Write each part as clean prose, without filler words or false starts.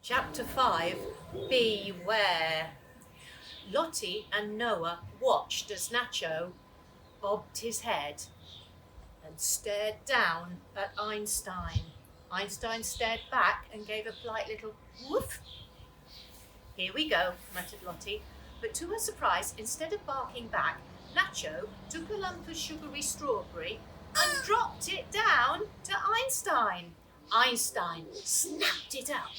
Chapter 5, Bee-ware. Lottie and Noah watched as Nacho bobbed his head and stared down at Einstein. Einstein stared back and gave a polite little woof. Here we go, muttered Lottie. But to her surprise, instead of barking back, Nacho took a lump of sugary strawberry and dropped it down to Einstein. Einstein snapped it up.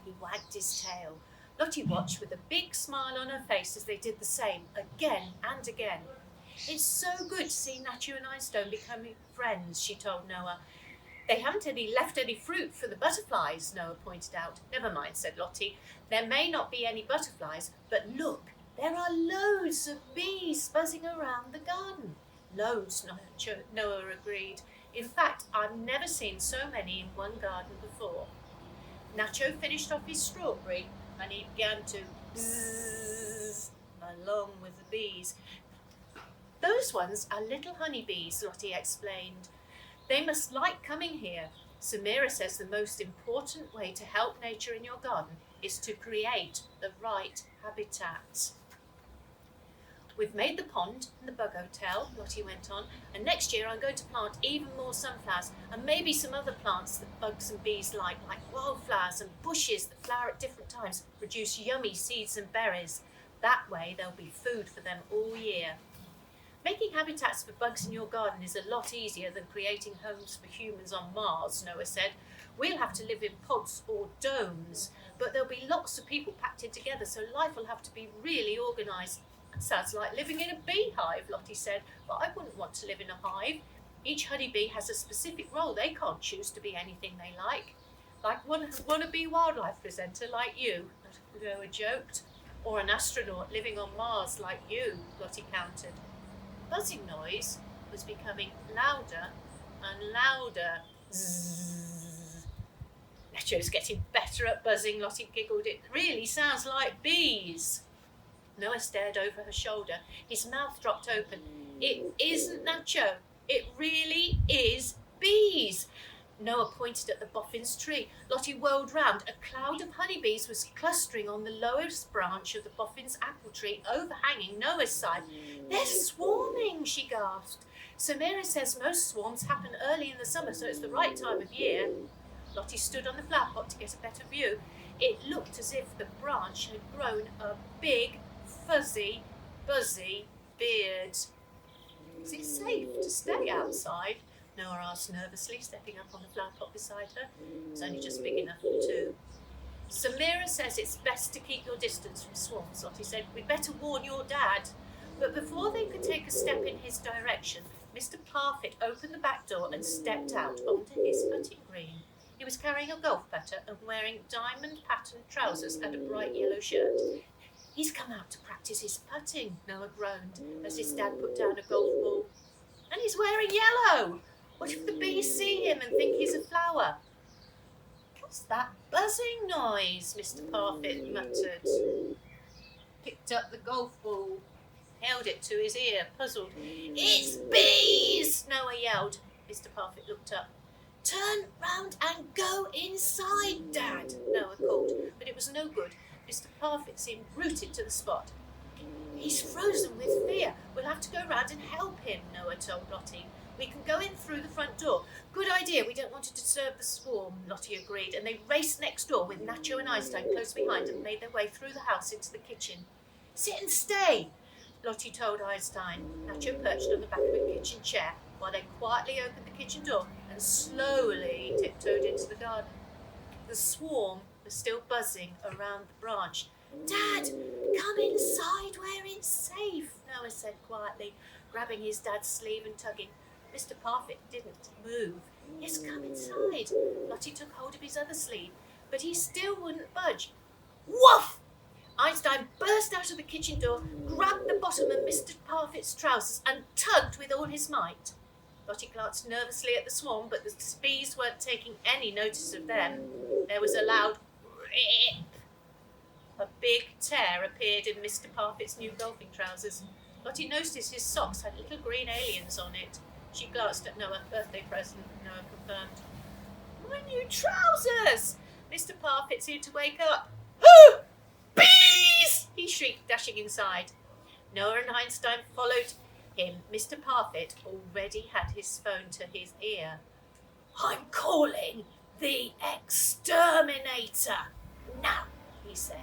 He wagged his tail. Lottie watched with a big smile on her face as they did the same again and again. It's so good to see Nacho and Einstein becoming friends, she told Noah. They haven't left any fruit for the butterflies, Noah pointed out. Never mind, said Lottie. There may not be any butterflies, but look, there are loads of bees buzzing around the garden. Loads, Noah agreed. In fact, I've never seen so many in one garden before. Nacho finished off his strawberry and he began to bzzz along with the bees. Those ones are little honeybees, Lottie explained. They must like coming here. Samira says the most important way to help nature in your garden is to create the right habitat. We've made the pond and the bug hotel, Lottie went on, and next year I'm going to plant even more sunflowers and maybe some other plants that bugs and bees like wildflowers and bushes that flower at different times, produce yummy seeds and berries. That way there'll be food for them all year. Making habitats for bugs in your garden is a lot easier than creating homes for humans on Mars, Noah said. We'll have to live in pods or domes, but there'll be lots of people packed in together, so life will have to be really organised. That sounds like living in a beehive, Lottie said, but I wouldn't want to live in a hive. Each honeybee has a specific role. They can't choose to be anything they like one wannabe wildlife presenter like you, Noah joked, or an astronaut living on Mars like you, Lottie countered. Buzzing noise was becoming louder and louder. Zzz. Nacho's getting better at buzzing, Lottie giggled. It really sounds like bees. Noah stared over her shoulder. His mouth dropped open. It isn't Nacho. It really is bees. Noah pointed at the boffin's tree. Lottie whirled round. A cloud of honeybees was clustering on the lowest branch of the boffin's apple tree overhanging Noah's side. They're swarming, she gasped. Samira says most swarms happen early in the summer, so it's the right time of year. Lottie stood on the flower pot to get a better view. It looked as if the branch had grown a big, fuzzy, buzzy beard. Is it safe to stay outside? Noah asked nervously, stepping up on the flower pot beside her. It's only just big enough for two. Samira says it's best to keep your distance from swarms, Lottie said. We'd better warn your dad. But before they could take a step in his direction, Mr. Parfit opened the back door and stepped out onto his putting green. He was carrying a golf putter and wearing diamond-patterned trousers and a bright yellow shirt. He's come out to practice his putting, Noah groaned, as his dad put down a golf ball. And he's wearing yellow! What if the bees see him and think he's a flower? What's that buzzing noise? Mr. Parfit muttered. Picked up the golf ball, held it to his ear, puzzled. It's bees! Noah yelled. Mr. Parfit looked up. Turn round and go inside, Dad, Noah called, but it was no good. Mr. Parfit seemed rooted to the spot. He's frozen with fear. We'll have to go round and help him, Noah told Lottie. We can go in through the front door. Good idea, we don't want to disturb the swarm, Lottie agreed, and they raced next door with Nacho and Einstein close behind and made their way through the house into the kitchen. Sit and stay, Lottie told Einstein. Nacho perched on the back of a kitchen chair while they quietly opened the kitchen door and slowly tiptoed into the garden. The swarm was still buzzing around the branch. Dad, come inside where it's safe, Noah said quietly, grabbing his dad's sleeve and tugging. Mr. Parfit didn't move. Yes, come inside. Lottie took hold of his other sleeve, but he still wouldn't budge. Woof! Einstein burst out of the kitchen door, grabbed the bottom of Mr. Parfit's trousers and tugged with all his might. Lottie glanced nervously at the swarm, but the bees weren't taking any notice of them. There was a loud rip. A big tear appeared in Mr. Parfit's new golfing trousers. Lottie noticed his socks had little green aliens on it. She glanced at Noah. Birthday present, Noah confirmed. trousers! Mr. Parfit seemed to wake up. Oh, bees! He shrieked, dashing inside. Noah and Einstein followed him. Mr. Parfit already had his phone to his ear. I'm calling the exterminator now, he said.